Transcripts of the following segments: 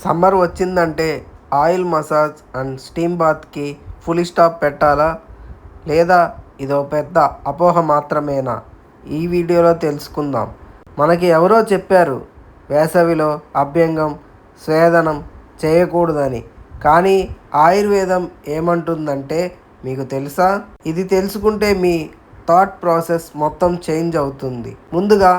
Summer వచ్చిందంటే oil massage and steam బాత్కి full stop పెట్టాలా, లేదా ఇదో పెద్ద అపోహ మాత్రమేనా? ఈ వీడియోలో తెలుసుకుందాం. మనకి ఎవరో చెప్పారు వేసవిలో అభ్యంగం, స్వేదనం చేయకూడదని. కానీ ఆయుర్వేదం ఏమంటుందంటే మీకు తెలుసా? ఇది తెలుసుకుంటే మీ థాట్ ప్రాసెస్ మొత్తం చేంజ్ అవుతుంది. ముందుగా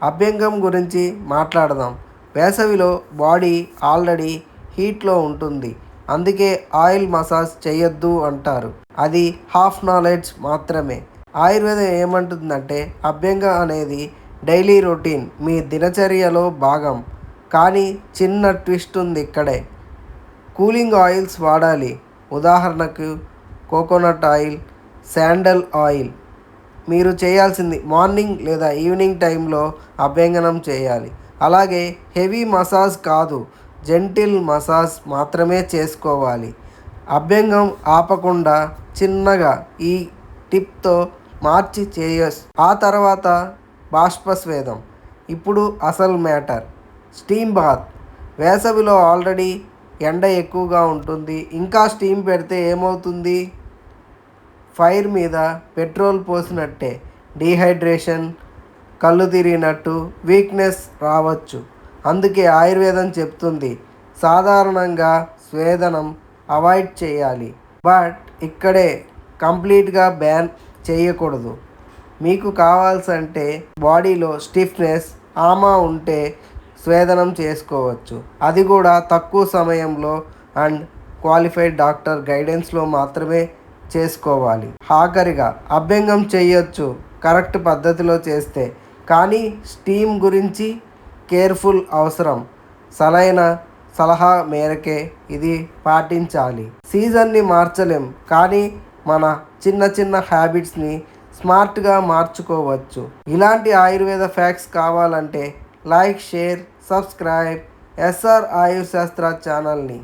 అభ్యంగం గురించి మాట్లాడదాం. వేసవిలో బాడీ ఆల్రెడీ హీట్లో ఉంటుంది, అందుకే ఆయిల్ మసాజ్ చేయొద్దు అంటారు. అది హాఫ్ నాలెడ్జ్ మాత్రమే. ఆయుర్వేదం ఏమంటుందంటే అభ్యంగం అనేది డైలీ రొటీన్, మీ దినచర్యలో భాగం. కానీ చిన్న ట్విస్ట్ ఉంది ఇక్కడే. కూలింగ్ ఆయిల్స్ వాడాలి. ఉదాహరణకు కోకోనట్ ఆయిల్, శాండల్ ఆయిల్. మీరు చేయాల్సింది మార్నింగ్ లేదా ఈవినింగ్ టైంలో అభ్యంగనం చేయాలి. అలాగే హెవీ మసాజ్ కాదు, జెంటిల్ మసాజ్ మాత్రమే చేసుకోవాలి. అభ్యంగం ఆపకుండా చిన్నగా ఈ టిప్తో మార్చి ఆ తర్వాత బాష్పస్వేదం. ఇప్పుడు అసలు మ్యాటర్, స్టీమ్ బాత్. వేసవిలో ఆల్రెడీ ఎండ ఎక్కువగా ఉంటుంది, ఇంకా స్టీమ్ పెడితే ఏమవుతుంది? ఫైర్ మీద పెట్రోల్ పోసినట్టే. డీహైడ్రేషన్, కళ్ళు తిరిగినట్టు, వీక్నెస్ రావచ్చు. అందుకే ఆయుర్వేదం చెప్తుంది సాధారణంగా స్వేదనం అవాయిడ్ చేయాలి. బట్ ఇక్కడే కంప్లీట్గా బ్యాన్ చేయకూడదు. మీకు కావాల్సంటే బాడీలో స్టిఫ్నెస్, ఆమా ఉంటే స్వేదనం చేసుకోవచ్చు. అది కూడా తక్కువ సమయంలో అండ్ క్వాలిఫైడ్ డాక్టర్ గైడెన్స్లో మాత్రమే చేసుకోవాలి. ఆఖరిగా అభ్యంగం చేయొచ్చు కరెక్ట్ పద్ధతిలో చేస్తే, కానీ స్టీమ్ గురించి కేర్ఫుల్ అవసరం. సలహా మేరకే ఇది పాటించాలి. సీజన్ని మార్చలేం, కానీ మన చిన్న చిన్న హ్యాబిట్స్ని స్మార్ట్గా మార్చుకోవచ్చు. ఇలాంటి ఆయుర్వేద ఫ్యాక్ట్స్ కావాలంటే లైక్, షేర్, సబ్స్క్రైబ్ ఎస్ఆర్ ఆయుర్ శాస్త్ర ఛానల్ని.